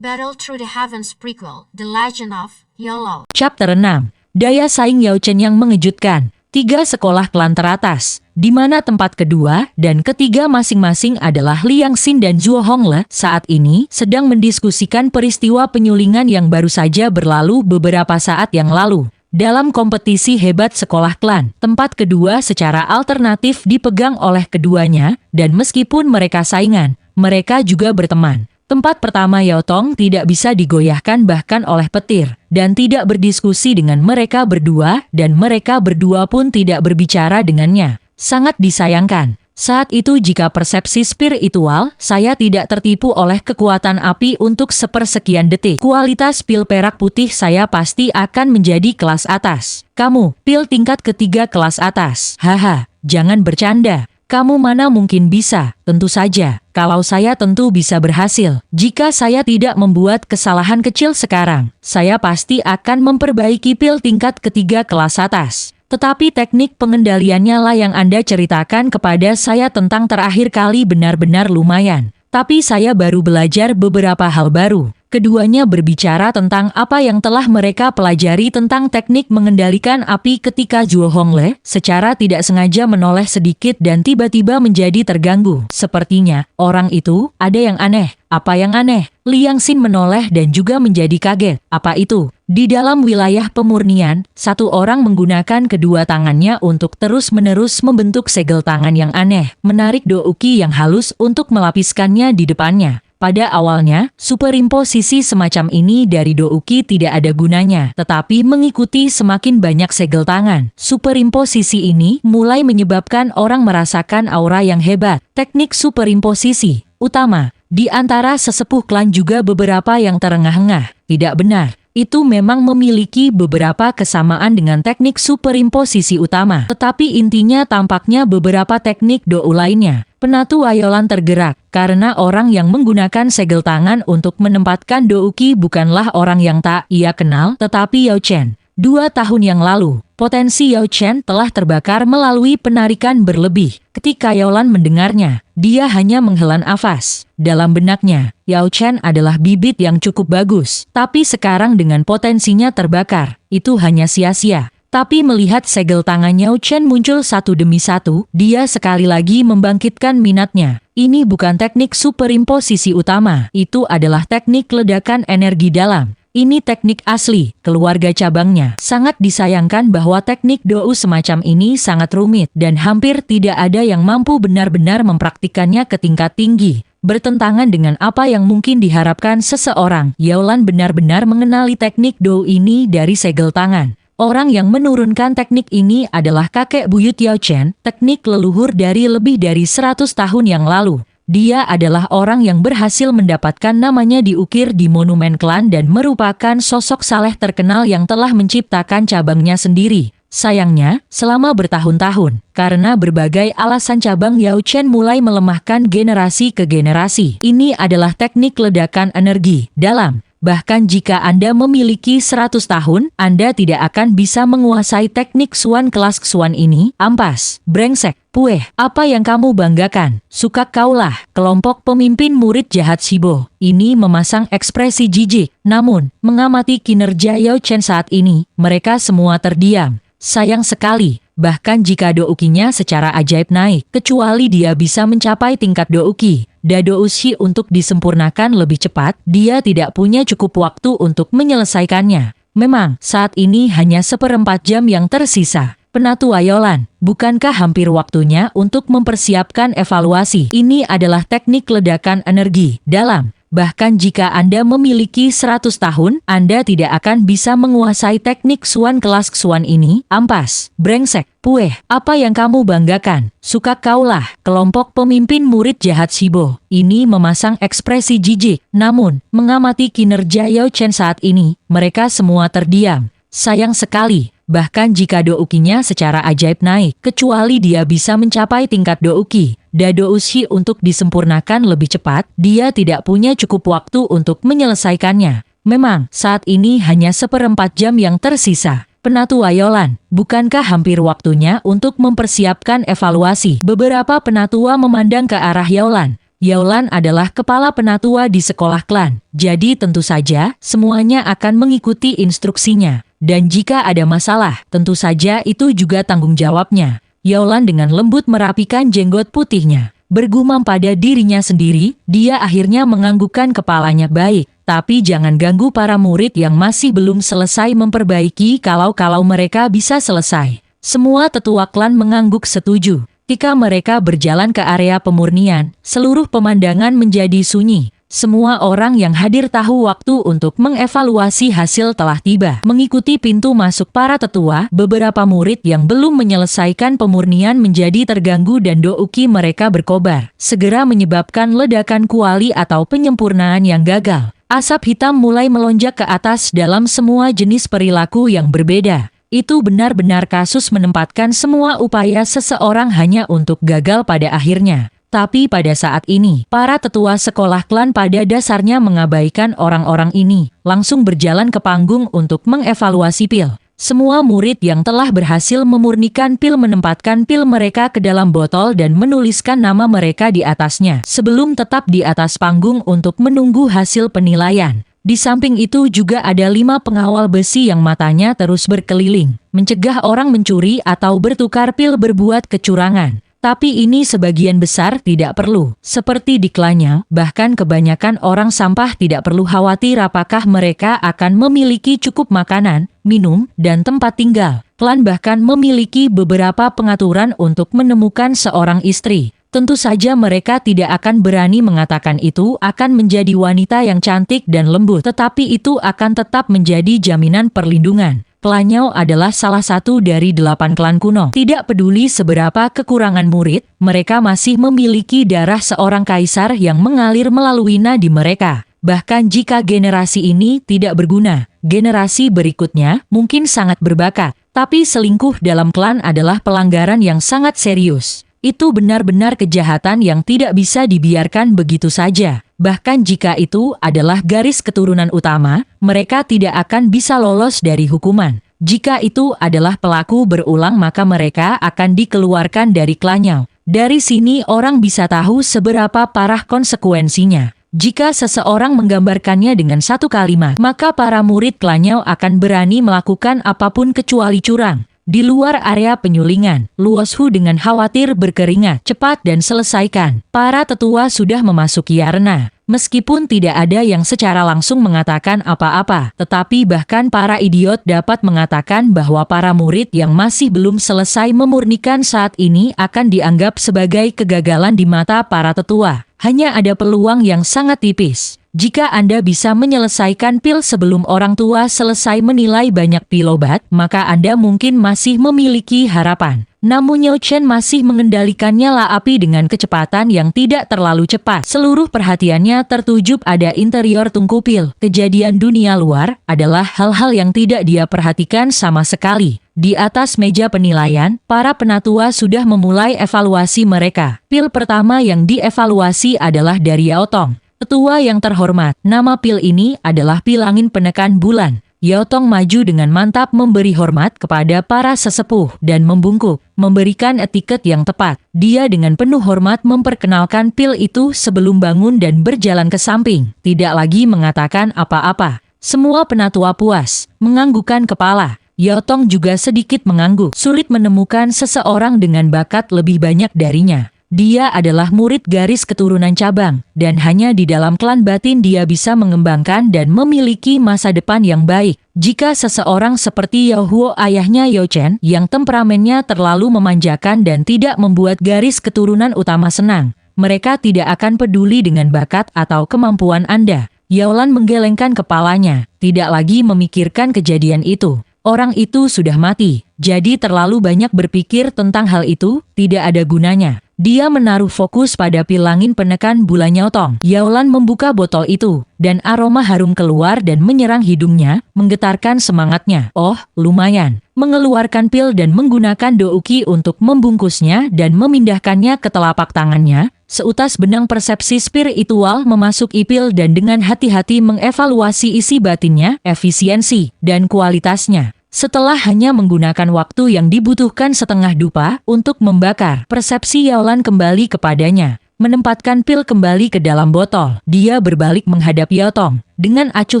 Battle Through the Heavens Prequel, The Legend of YOLO. Chapter 6. Daya saing Yao Chen yang mengejutkan. 3 sekolah klan teratas, di mana tempat kedua dan ketiga masing-masing adalah Liang Xin dan Zhuo Hongle, saat ini sedang mendiskusikan peristiwa penyulingan yang baru saja berlalu beberapa saat yang lalu. Dalam kompetisi hebat sekolah klan, tempat kedua secara alternatif dipegang oleh keduanya, dan meskipun mereka saingan, mereka juga berteman. Tempat pertama Yao Tong tidak bisa digoyahkan bahkan oleh petir, dan tidak berdiskusi dengan mereka berdua, dan mereka berdua pun tidak berbicara dengannya. Sangat disayangkan. Saat itu jika persepsi spiritual, saya tidak tertipu oleh kekuatan api untuk sepersekian detik. Kualitas pil perak putih saya pasti akan menjadi kelas atas. Kamu, pil tingkat ketiga kelas atas. Haha, jangan bercanda. Kamu mana mungkin bisa? Tentu saja, kalau saya tentu bisa berhasil. Jika saya tidak membuat kesalahan kecil sekarang, saya pasti akan memperbaiki pil tingkat ketiga kelas atas. Tetapi teknik pengendaliannya lah yang Anda ceritakan kepada saya tentang terakhir kali benar-benar lumayan. Tapi saya baru belajar beberapa hal baru. Keduanya berbicara tentang apa yang telah mereka pelajari tentang teknik mengendalikan api ketika Zhuo Hongle secara tidak sengaja menoleh sedikit dan tiba-tiba menjadi terganggu. Sepertinya, orang itu ada yang aneh. Apa yang aneh? Liang Xin menoleh dan juga menjadi kaget. Apa itu? Di dalam wilayah pemurnian, satu orang menggunakan kedua tangannya untuk terus-menerus membentuk segel tangan yang aneh, menarik douki yang halus untuk melapiskannya di depannya. Pada awalnya, superimposisi semacam ini dari douki tidak ada gunanya, tetapi mengikuti semakin banyak segel tangan. Superimposisi ini mulai menyebabkan orang merasakan aura yang hebat. Teknik superimposisi utama. Di antara sesepuh klan juga beberapa yang terengah-engah. Tidak benar. Itu memang memiliki beberapa kesamaan dengan teknik superimposisi utama. Tetapi intinya tampaknya beberapa teknik dou lainnya. Penatu Ayolan tergerak, karena orang yang menggunakan segel tangan untuk menempatkan douki bukanlah orang yang tak ia kenal, tetapi Yao Chen. 2 tahun yang lalu, potensi Yao Chen telah terbakar melalui penarikan berlebih. Ketika Yaolan mendengarnya, dia hanya menghela nafas. Dalam benaknya, Yao Chen adalah bibit yang cukup bagus, tapi sekarang dengan potensinya terbakar, itu hanya sia-sia. Tapi melihat segel tangan Yao Chen muncul satu demi satu, dia sekali lagi membangkitkan minatnya. Ini bukan teknik superimposisi utama, itu adalah teknik ledakan energi dalam. Ini teknik asli, keluarga cabangnya. Sangat disayangkan bahwa teknik dou semacam ini sangat rumit dan hampir tidak ada yang mampu benar-benar mempraktikannya ke tingkat tinggi. Bertentangan dengan apa yang mungkin diharapkan seseorang, Yaolan benar-benar mengenali teknik dou ini dari segel tangan. Orang yang menurunkan teknik ini adalah kakek buyut Yao Chen, teknik leluhur dari lebih dari 100 tahun yang lalu. Dia adalah orang yang berhasil mendapatkan namanya diukir di monumen klan dan merupakan sosok saleh terkenal yang telah menciptakan cabangnya sendiri. Sayangnya, selama bertahun-tahun, karena berbagai alasan cabang Yao Chen mulai melemahkan generasi ke generasi. Ini adalah teknik ledakan energi dalam. Bahkan jika Anda memiliki 100 tahun, Anda tidak akan bisa menguasai teknik Xuan kelas Xuan ini. Ampas, brengsek, pueh, apa yang kamu banggakan? Suka kaulah, kelompok pemimpin murid jahat Shibo. Ini memasang ekspresi jijik. Namun, mengamati kinerja Yao Chen saat ini, mereka semua terdiam. Sayang sekali. Bahkan jika doukinya secara ajaib naik, kecuali dia bisa mencapai tingkat douki, Dadoushi untuk disempurnakan lebih cepat, dia tidak punya cukup waktu untuk menyelesaikannya. Memang, saat ini hanya 1/4 jam yang tersisa. Penatu Ayolan, bukankah hampir waktunya untuk mempersiapkan evaluasi? Ini adalah teknik ledakan energi dalam. Bahkan jika Anda memiliki 100 tahun, Anda tidak akan bisa menguasai teknik Xuan kelas Xuan ini. Ampas, brengsek, pueh, apa yang kamu banggakan? Suka kaulah, kelompok pemimpin murid jahat Shibo. Ini memasang ekspresi jijik. Namun, mengamati kinerja Yao Chen saat ini, mereka semua terdiam. Sayang sekali. Bahkan jika doukinya secara ajaib naik, kecuali dia bisa mencapai tingkat douki, Dadoushi untuk disempurnakan lebih cepat, dia tidak punya cukup waktu untuk menyelesaikannya. Memang, saat ini hanya 1/4 jam yang tersisa. Penatu Ayolan, bukankah hampir waktunya untuk mempersiapkan evaluasi? Beberapa penatua memandang ke arah Yaolan. Yaolan adalah kepala penatua di sekolah klan, jadi tentu saja semuanya akan mengikuti instruksinya. Dan jika ada masalah, tentu saja itu juga tanggung jawabnya. Yaolan dengan lembut merapikan jenggot putihnya. Bergumam pada dirinya sendiri, dia akhirnya menganggukkan kepalanya. Baik, tapi jangan ganggu para murid yang masih belum selesai memperbaiki kalau mereka bisa selesai. Semua tetua klan mengangguk setuju. Ketika mereka berjalan ke area pemurnian, seluruh pemandangan menjadi sunyi. Semua orang yang hadir tahu waktu untuk mengevaluasi hasil telah tiba. Mengikuti pintu masuk para tetua, beberapa murid yang belum menyelesaikan pemurnian menjadi terganggu dan douki mereka berkobar, segera menyebabkan ledakan kuali atau penyempurnaan yang gagal. Asap hitam mulai melonjak ke atas dalam semua jenis perilaku yang berbeda. Itu benar-benar kasus menempatkan semua upaya seseorang hanya untuk gagal pada akhirnya. Tapi pada saat ini, para tetua sekolah klan pada dasarnya mengabaikan orang-orang ini, langsung berjalan ke panggung untuk mengevaluasi pil. Semua murid yang telah berhasil memurnikan pil menempatkan pil mereka ke dalam botol dan menuliskan nama mereka di atasnya, sebelum tetap di atas panggung untuk menunggu hasil penilaian. Di samping itu juga ada 5 pengawal besi yang matanya terus berkeliling, mencegah orang mencuri atau bertukar pil berbuat kecurangan. Tapi ini sebagian besar tidak perlu. Seperti di klannya, bahkan kebanyakan orang sampah tidak perlu khawatir apakah mereka akan memiliki cukup makanan, minum, dan tempat tinggal. Klan bahkan memiliki beberapa pengaturan untuk menemukan seorang istri. Tentu saja mereka tidak akan berani mengatakan itu akan menjadi wanita yang cantik dan lembut, tetapi itu akan tetap menjadi jaminan perlindungan. Klanyao adalah salah satu dari 8 klan kuno. Tidak peduli seberapa kekurangan murid, mereka masih memiliki darah seorang kaisar yang mengalir melalui nadi mereka. Bahkan jika generasi ini tidak berguna, generasi berikutnya mungkin sangat berbakat. Tapi selingkuh dalam klan adalah pelanggaran yang sangat serius. Itu benar-benar kejahatan yang tidak bisa dibiarkan begitu saja. Bahkan jika itu adalah garis keturunan utama, mereka tidak akan bisa lolos dari hukuman. Jika itu adalah pelaku berulang maka mereka akan dikeluarkan dari klannya. Dari sini orang bisa tahu seberapa parah konsekuensinya. Jika seseorang menggambarkannya dengan satu kalimat, maka para murid klannya akan berani melakukan apapun kecuali curang. Di luar area penyulingan, Luoshu dengan khawatir berkeringat, cepat dan selesaikan. Para tetua sudah memasuki arena. Meskipun tidak ada yang secara langsung mengatakan apa-apa, tetapi bahkan para idiot dapat mengatakan bahwa para murid yang masih belum selesai memurnikan saat ini akan dianggap sebagai kegagalan di mata para tetua. Hanya ada peluang yang sangat tipis. Jika Anda bisa menyelesaikan pil sebelum orang tua selesai menilai banyak pil obat, maka Anda mungkin masih memiliki harapan. Namun Yao Chen masih mengendalikan nyala api dengan kecepatan yang tidak terlalu cepat. Seluruh perhatiannya tertuju pada interior tungku pil. Kejadian dunia luar adalah hal-hal yang tidak dia perhatikan sama sekali. Di atas meja penilaian, para penatua sudah memulai evaluasi mereka. Pil pertama yang dievaluasi adalah dari Yao Tong. Ketua yang terhormat, nama pil ini adalah pil angin penekan bulan. Yao Tong maju dengan mantap memberi hormat kepada para sesepuh dan membungkuk, memberikan etiket yang tepat. Dia dengan penuh hormat memperkenalkan pil itu sebelum bangun dan berjalan ke samping, tidak lagi mengatakan apa-apa. Semua penatua puas, menganggukkan kepala. Yao Tong juga sedikit mengangguk, sulit menemukan seseorang dengan bakat lebih banyak darinya. Dia adalah murid garis keturunan cabang, dan hanya di dalam klan batin dia bisa mengembangkan dan memiliki masa depan yang baik. Jika seseorang seperti Yao Huo ayahnya Yao Chen, yang temperamennya terlalu memanjakan dan tidak membuat garis keturunan utama senang, mereka tidak akan peduli dengan bakat atau kemampuan Anda. Yaolan menggelengkan kepalanya, tidak lagi memikirkan kejadian itu. Orang itu sudah mati, jadi terlalu banyak berpikir tentang hal itu, tidak ada gunanya. Dia menaruh fokus pada pil angin penekan bulan Yao Tong. Yaolan membuka botol itu, dan aroma harum keluar dan menyerang hidungnya, menggetarkan semangatnya. Oh, lumayan. Mengeluarkan pil dan menggunakan douki untuk membungkusnya dan memindahkannya ke telapak tangannya. Seutas benang persepsi spiritual memasuki pil dan dengan hati-hati mengevaluasi isi batinnya, efisiensi, dan kualitasnya. Setelah hanya menggunakan waktu yang dibutuhkan setengah dupa untuk membakar, persepsi Yaolan kembali kepadanya. menempatkan pil kembali ke dalam botol. Dia berbalik menghadap Yao Tong. Dengan acuh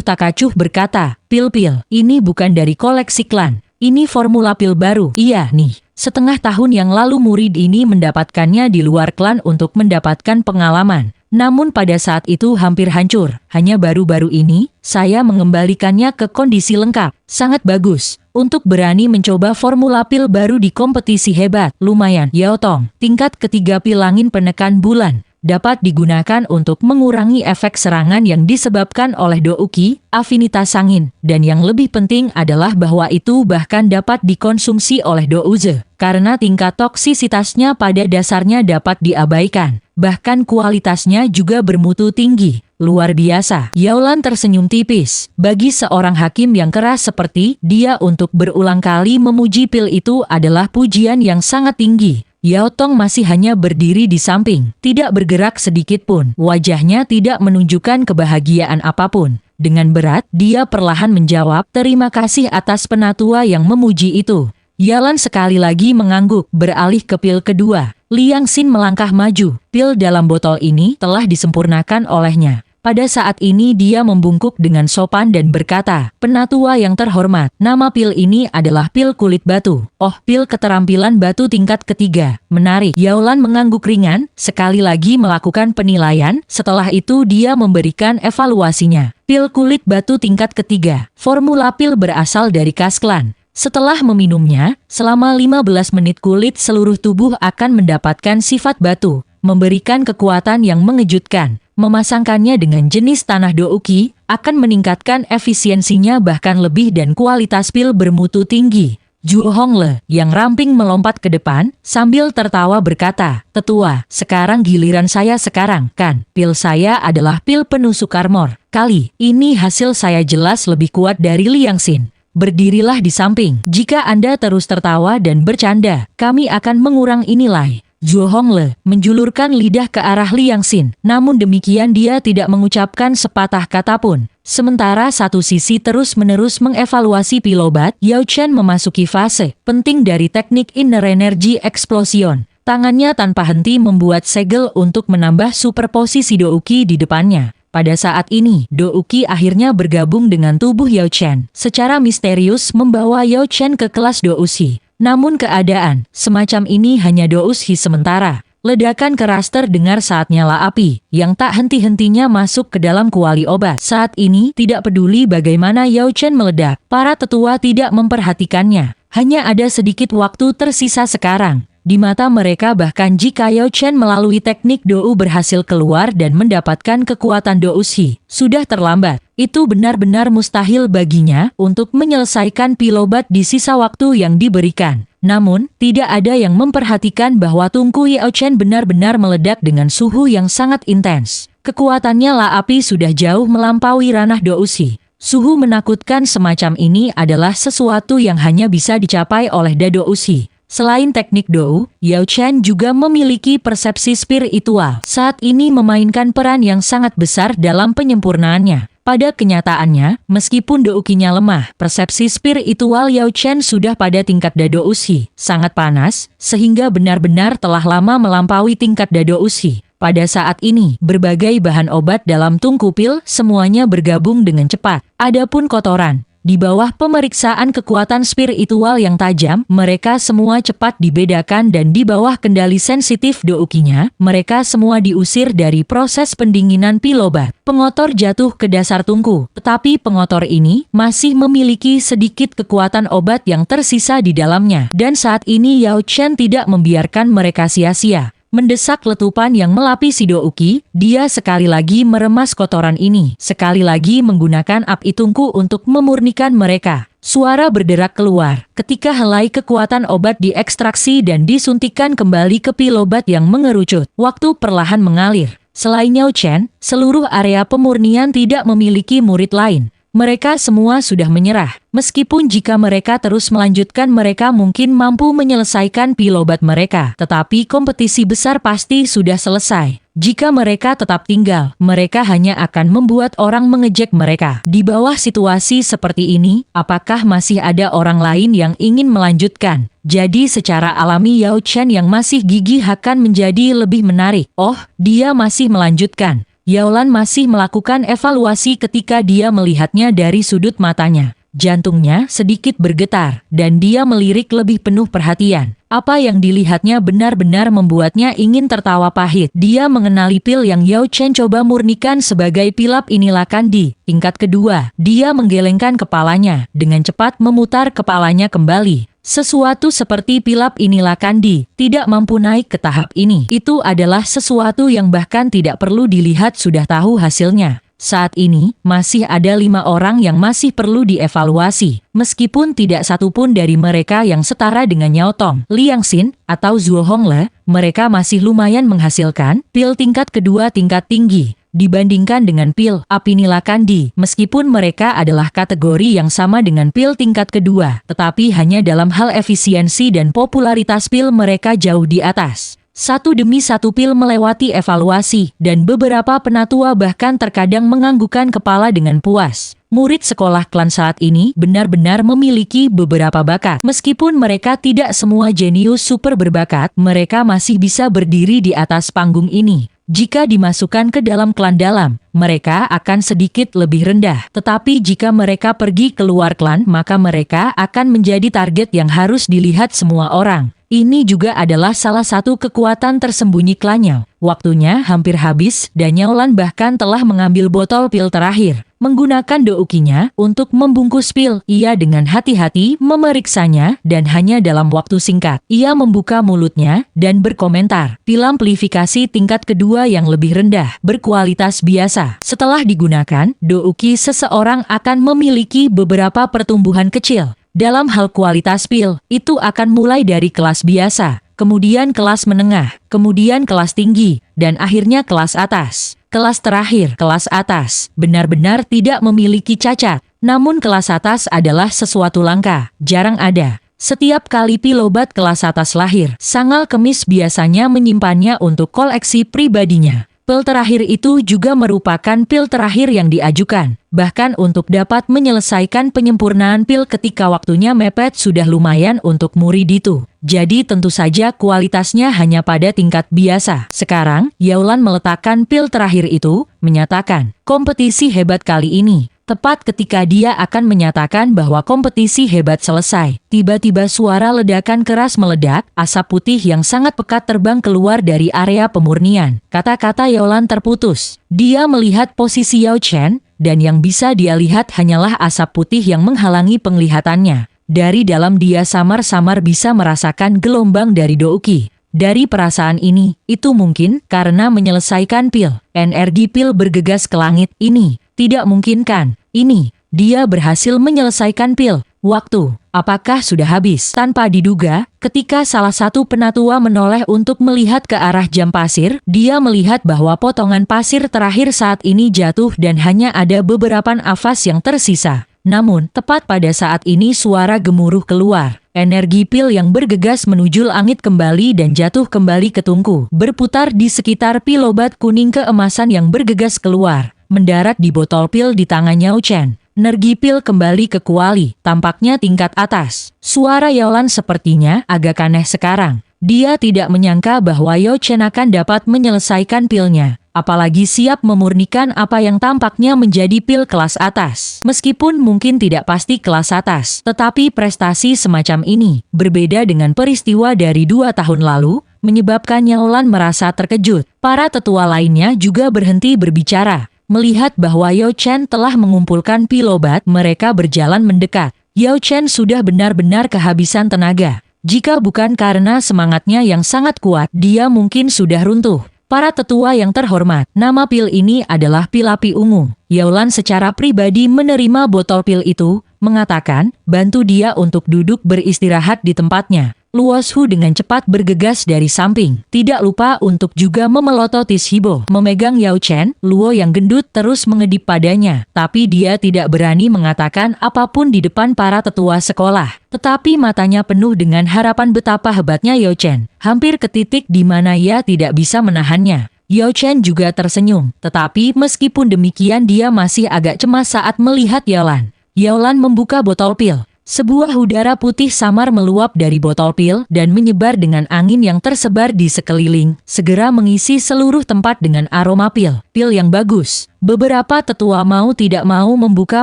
tak acuh berkata, "Pil-pil, ini bukan dari koleksi klan. Ini formula pil baru." Iya nih, setengah tahun yang lalu murid ini mendapatkannya di luar klan untuk mendapatkan pengalaman. Namun pada saat itu hampir hancur. Hanya baru-baru ini, saya mengembalikannya ke kondisi lengkap. Sangat bagus. Untuk berani mencoba formula pil baru di kompetisi hebat. Lumayan, Yao Tong. Tingkat ketiga pil angin penekan bulan. Dapat digunakan untuk mengurangi efek serangan yang disebabkan oleh Douki, afinitas angin. Dan yang lebih penting adalah bahwa itu bahkan dapat dikonsumsi oleh Douze. Karena tingkat toksisitasnya pada dasarnya dapat diabaikan. Bahkan kualitasnya juga bermutu tinggi. Luar biasa. Yaolan tersenyum tipis. Bagi seorang hakim yang keras seperti dia untuk berulang kali memuji pil itu adalah pujian yang sangat tinggi. Yao Tong masih hanya berdiri di samping, tidak bergerak sedikit pun. Wajahnya tidak menunjukkan kebahagiaan apapun. Dengan berat, dia perlahan menjawab, "Terima kasih atas penatua yang memuji itu." Yalan sekali lagi mengangguk, beralih ke pil kedua. Liang Xin melangkah maju. Pil dalam botol ini telah disempurnakan olehnya. Pada saat ini dia membungkuk dengan sopan dan berkata, "Penatua yang terhormat, nama pil ini adalah pil kulit batu." "Oh, pil keterampilan batu tingkat ketiga. Menarik." Yaolan mengangguk ringan, sekali lagi melakukan penilaian, setelah itu dia memberikan evaluasinya. Pil kulit batu tingkat ketiga. Formula pil berasal dari khas klan. Setelah meminumnya, selama 15 menit kulit seluruh tubuh akan mendapatkan sifat batu, memberikan kekuatan yang mengejutkan. Memasangkannya dengan jenis tanah Douki akan meningkatkan efisiensinya bahkan lebih dan kualitas pil bermutu tinggi. Zhuo Hongle yang ramping melompat ke depan sambil tertawa berkata, "Tetua, sekarang giliran saya sekarang, kan? Pil saya adalah pil penusuk armor. Kali ini hasil saya jelas lebih kuat dari Liang Xin. Berdirilah di samping. Jika Anda terus tertawa dan bercanda, kami akan mengurangi nilai." Zhuo Hongle menjulurkan lidah ke arah Liang Xin, namun demikian dia tidak mengucapkan sepatah kata pun. Sementara satu sisi terus-menerus mengevaluasi pilobat, Yao Chen memasuki fase penting dari teknik Inner Energy Explosion. Tangannya tanpa henti membuat segel untuk menambah superposisi Douki di depannya. Pada saat ini, Douki akhirnya bergabung dengan tubuh Yao Chen. Secara misterius membawa Yao Chen ke kelas Doushi. Namun keadaan semacam ini hanya Doushi sementara. Ledakan keras terdengar saat nyala api, yang tak henti-hentinya masuk ke dalam kuali obat. Saat ini tidak peduli bagaimana Yao Chen meledak, para tetua tidak memperhatikannya. Hanya ada sedikit waktu tersisa sekarang. Di mata mereka bahkan jika Yao Chen melalui teknik Dou berhasil keluar dan mendapatkan kekuatan Doushi, sudah terlambat. Itu benar-benar mustahil baginya untuk menyelesaikan pilobat di sisa waktu yang diberikan. Namun, tidak ada yang memperhatikan bahwa tungku Yao Chen benar-benar meledak dengan suhu yang sangat intens. Kekuatannya La Api sudah jauh melampaui ranah Doushi. Suhu menakutkan semacam ini adalah sesuatu yang hanya bisa dicapai oleh Doushi. Selain teknik Dou, Yao Chen juga memiliki persepsi spiritual. Saat ini memainkan peran yang sangat besar dalam penyempurnaannya. Pada kenyataannya, meskipun Doukinya lemah, persepsi spiritual Yao Chen sudah pada tingkat Doushi, sangat panas, sehingga benar-benar telah lama melampaui tingkat Doushi. Pada saat ini, berbagai bahan obat dalam tungku pil semuanya bergabung dengan cepat. Adapun kotoran, di bawah pemeriksaan kekuatan spiritual yang tajam, mereka semua cepat dibedakan dan di bawah kendali sensitif Doukinya, mereka semua diusir dari proses pendinginan pilobat. Pengotor jatuh ke dasar tungku, tetapi pengotor ini masih memiliki sedikit kekuatan obat yang tersisa di dalamnya. Dan saat ini Yao Chen tidak membiarkan mereka sia-sia. Mendesak letupan yang melapisi Douki, dia sekali lagi meremas kotoran ini, sekali lagi menggunakan api tungku untuk memurnikan mereka. Suara berderak keluar ketika helai kekuatan obat diekstraksi dan disuntikkan kembali ke pilobat yang mengerucut. Waktu perlahan mengalir. Selain Yao Chen, seluruh area pemurnian tidak memiliki murid lain. Mereka semua sudah menyerah. Meskipun jika mereka terus melanjutkan mereka mungkin mampu menyelesaikan pilobat mereka. Tetapi kompetisi besar pasti sudah selesai. Jika mereka tetap tinggal, mereka hanya akan membuat orang mengejek mereka. Di bawah situasi seperti ini, apakah masih ada orang lain yang ingin melanjutkan? Jadi secara alami Yao Chen yang masih gigih akan menjadi lebih menarik. Oh, dia masih melanjutkan. Yaolan masih melakukan evaluasi ketika dia melihatnya dari sudut matanya. Jantungnya sedikit bergetar, dan dia melirik lebih penuh perhatian. Apa yang dilihatnya benar-benar membuatnya ingin tertawa pahit. Dia mengenali pil yang Yao Chen coba murnikan sebagai pilap inilah Kandi. Tingkat kedua, dia menggelengkan kepalanya, dengan cepat memutar kepalanya kembali. Sesuatu seperti pilap inilah Kandi, tidak mampu naik ke tahap ini. Itu adalah sesuatu yang bahkan tidak perlu dilihat sudah tahu hasilnya. Saat ini, masih ada 5 orang yang masih perlu dievaluasi, meskipun tidak satupun dari mereka yang setara dengan Yao Tong, Liang Xin, atau Zhuo Hongle, mereka masih lumayan menghasilkan pil tingkat kedua tingkat tinggi, dibandingkan dengan pil api nila Kandi, meskipun mereka adalah kategori yang sama dengan pil tingkat kedua, tetapi hanya dalam hal efisiensi dan popularitas pil mereka jauh di atas. Satu demi satu pil melewati evaluasi, dan beberapa penatua bahkan terkadang menganggukkan kepala dengan puas. Murid sekolah klan saat ini benar-benar memiliki beberapa bakat. Meskipun mereka tidak semua jenius super berbakat, mereka masih bisa berdiri di atas panggung ini. Jika dimasukkan ke dalam klan dalam, mereka akan sedikit lebih rendah. Tetapi jika mereka pergi keluar klan, maka mereka akan menjadi target yang harus dilihat semua orang. Ini juga adalah salah satu kekuatan tersembunyi klannya. Waktunya hampir habis dan Yaolan bahkan telah mengambil botol pil terakhir. Menggunakan doukinya untuk membungkus pil, ia dengan hati-hati memeriksanya dan hanya dalam waktu singkat. Ia membuka mulutnya dan berkomentar, pil amplifikasi tingkat kedua yang lebih rendah, berkualitas biasa. Setelah digunakan, douki seseorang akan memiliki beberapa pertumbuhan kecil. Dalam hal kualitas pil, itu akan mulai dari kelas biasa, kemudian kelas menengah, kemudian kelas tinggi, dan akhirnya kelas atas. Kelas terakhir, kelas atas, benar-benar tidak memiliki cacat. Namun kelas atas adalah sesuatu langka, jarang ada. Setiap kali pil obat kelas atas lahir, sang alkemis biasanya menyimpannya untuk koleksi pribadinya. Pil terakhir itu juga merupakan pil terakhir yang diajukan. Bahkan untuk dapat menyelesaikan penyempurnaan pil ketika waktunya mepet sudah lumayan untuk murid itu. Jadi tentu saja kualitasnya hanya pada tingkat biasa. Sekarang, Yaolan meletakkan pil terakhir itu, menyatakan, kompetisi hebat kali ini. Tepat ketika dia akan menyatakan bahwa kompetisi hebat selesai, tiba-tiba suara ledakan keras meledak, asap putih yang sangat pekat terbang keluar dari area pemurnian. Kata-kata Yaolan terputus. Dia melihat posisi Yao Chen, dan yang bisa dia lihat hanyalah asap putih yang menghalangi penglihatannya. Dari dalam dia samar-samar bisa merasakan gelombang dari douki. Dari perasaan ini, itu mungkin karena menyelesaikan pil. Energi pil bergegas ke langit ini. Tidak mungkin kan? Ini, dia berhasil menyelesaikan pil. Waktu, apakah sudah habis? Tanpa diduga, ketika salah satu penatua menoleh untuk melihat ke arah jam pasir, dia melihat bahwa potongan pasir terakhir saat ini jatuh dan hanya ada beberapa nafas yang tersisa. Namun, tepat pada saat ini suara gemuruh keluar. Energi pil yang bergegas menuju langit kembali dan jatuh kembali ke tungku. Berputar di sekitar pil obat kuning keemasan yang bergegas keluar. Mendarat di botol pil di tangan Yao Chen. Energi pil kembali ke kuali, tampaknya tingkat atas. Suara Yaolan sepertinya agak aneh sekarang. Dia tidak menyangka bahwa Yao Chen akan dapat menyelesaikan pilnya. Apalagi siap memurnikan apa yang tampaknya menjadi pil kelas atas. Meskipun mungkin tidak pasti kelas atas, tetapi prestasi semacam ini, berbeda dengan peristiwa dari 2 tahun lalu, menyebabkan Yaolan merasa terkejut. Para tetua lainnya juga berhenti berbicara. Melihat bahwa Yao Chen telah mengumpulkan pil obat, mereka berjalan mendekat. Yao Chen sudah benar-benar kehabisan tenaga. Jika bukan karena semangatnya yang sangat kuat, dia mungkin sudah runtuh. Para tetua yang terhormat, nama pil ini adalah pil api ungu. Yaolan secara pribadi menerima botol pil itu, mengatakan, bantu dia untuk duduk beristirahat di tempatnya. Luos Hu dengan cepat bergegas dari samping. Tidak lupa untuk juga memelototi Shibo. Memegang Yao Chen, Luo yang gendut terus mengedip padanya. Tapi dia tidak berani mengatakan apapun di depan para tetua sekolah. Tetapi matanya penuh dengan harapan betapa hebatnya Yao Chen. Hampir ke titik di mana ia tidak bisa menahannya. Yao Chen juga tersenyum. Tetapi meskipun demikian dia masih agak cemas saat melihat Yaolan. Yaolan membuka botol pil. Sebuah udara putih samar meluap dari botol pil dan menyebar dengan angin yang tersebar di sekeliling, segera mengisi seluruh tempat dengan aroma pil yang bagus. Beberapa tetua mau tidak mau membuka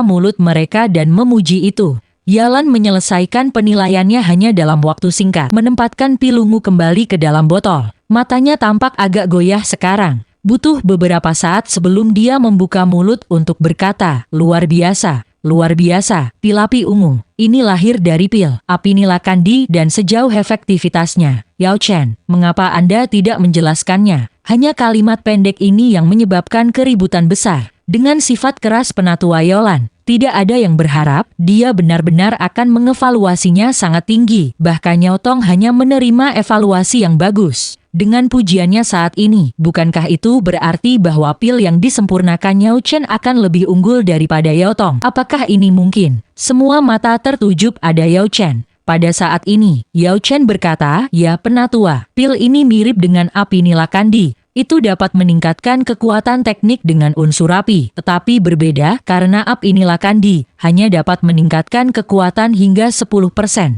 mulut mereka dan memuji itu. Yalan menyelesaikan penilaiannya hanya dalam waktu singkat, menempatkan pil ungu kembali ke dalam botol. Matanya tampak agak goyah sekarang. Butuh beberapa saat sebelum dia membuka mulut untuk berkata, luar biasa. Luar biasa, pil api ungu. Ini lahir dari pil api nilakandi dan sejauh efektivitasnya. Yao Chen, mengapa Anda tidak menjelaskannya? Hanya kalimat pendek ini yang menyebabkan keributan besar. Dengan sifat keras penatua Yolan, tidak ada yang berharap dia benar-benar akan mengevaluasinya sangat tinggi. Bahkan Yao Tong hanya menerima evaluasi yang bagus. Dengan pujiannya saat ini, bukankah itu berarti bahwa pil yang disempurnakan Yao Chen akan lebih unggul daripada Yao Tong? Apakah ini mungkin? Semua mata tertuju pada Yao Chen. Pada saat ini, Yao Chen berkata, ya penatua, pil ini mirip dengan api nilakandi. Itu dapat meningkatkan kekuatan teknik dengan unsur api, tetapi berbeda karena api nilakandi hanya dapat meningkatkan kekuatan hingga 10%.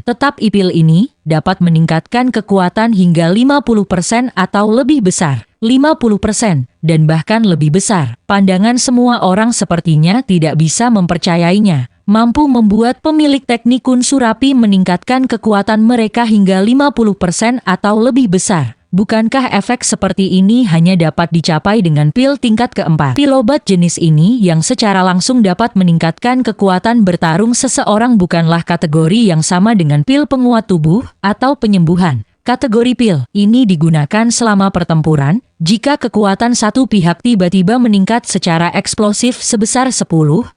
Tetapi pil ini dapat meningkatkan kekuatan hingga 50% atau lebih besar. 50% dan bahkan lebih besar. Pandangan semua orang sepertinya tidak bisa mempercayainya. Mampu membuat pemilik teknik unsur api meningkatkan kekuatan mereka hingga 50% atau lebih besar. Bukankah efek seperti ini hanya dapat dicapai dengan pil tingkat keempat? Pil obat jenis ini yang secara langsung dapat meningkatkan kekuatan bertarung seseorang bukanlah kategori yang sama dengan pil penguat tubuh atau penyembuhan. Kategori pil ini digunakan selama pertempuran. Jika kekuatan satu pihak tiba-tiba meningkat secara eksplosif sebesar 10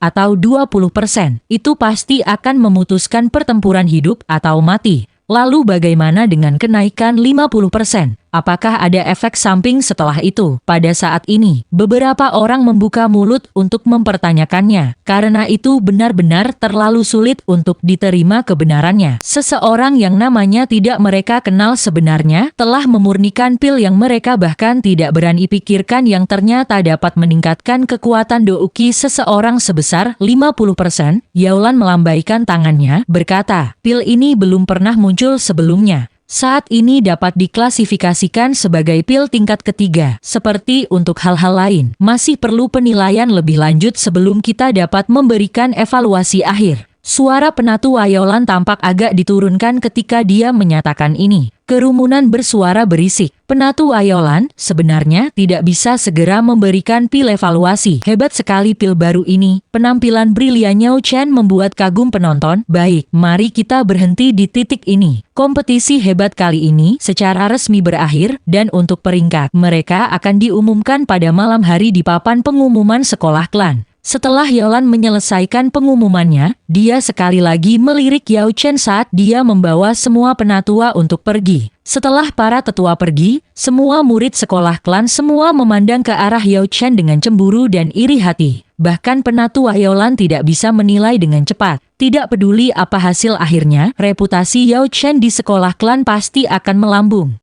atau 20%, itu pasti akan memutuskan pertempuran hidup atau mati. Lalu bagaimana dengan kenaikan 50%? Apakah ada efek samping setelah itu? Pada saat ini, beberapa orang membuka mulut untuk mempertanyakannya, karena itu benar-benar terlalu sulit untuk diterima kebenarannya. Seseorang yang namanya tidak mereka kenal sebenarnya telah memurnikan pil yang mereka bahkan tidak berani pikirkan yang ternyata dapat meningkatkan kekuatan douki seseorang sebesar 50%. Yaolan melambaikan tangannya, berkata, pil ini belum pernah muncul sebelumnya. Saat ini dapat diklasifikasikan sebagai pil tingkat ketiga. Seperti untuk hal-hal lain, masih perlu penilaian lebih lanjut sebelum kita dapat memberikan evaluasi akhir. Suara penatua Yolan tampak agak diturunkan ketika dia menyatakan ini. Kerumunan bersuara berisik. Penatua Yolan sebenarnya tidak bisa segera memberikan pil evaluasi. Hebat sekali pil baru ini. Penampilan brilian Yao Chen membuat kagum penonton. Baik, mari kita berhenti di titik ini. Kompetisi hebat kali ini secara resmi berakhir dan untuk peringkat mereka akan diumumkan pada malam hari di papan pengumuman sekolah klan. Setelah Yolan menyelesaikan pengumumannya, dia sekali lagi melirik Yao Chen saat dia membawa semua penatua untuk pergi. Setelah para tetua pergi, semua murid sekolah klan semua memandang ke arah Yao Chen dengan cemburu dan iri hati. Bahkan penatua Yolan tidak bisa menilai dengan cepat. Tidak peduli apa hasil akhirnya, reputasi Yao Chen di sekolah klan pasti akan melambung.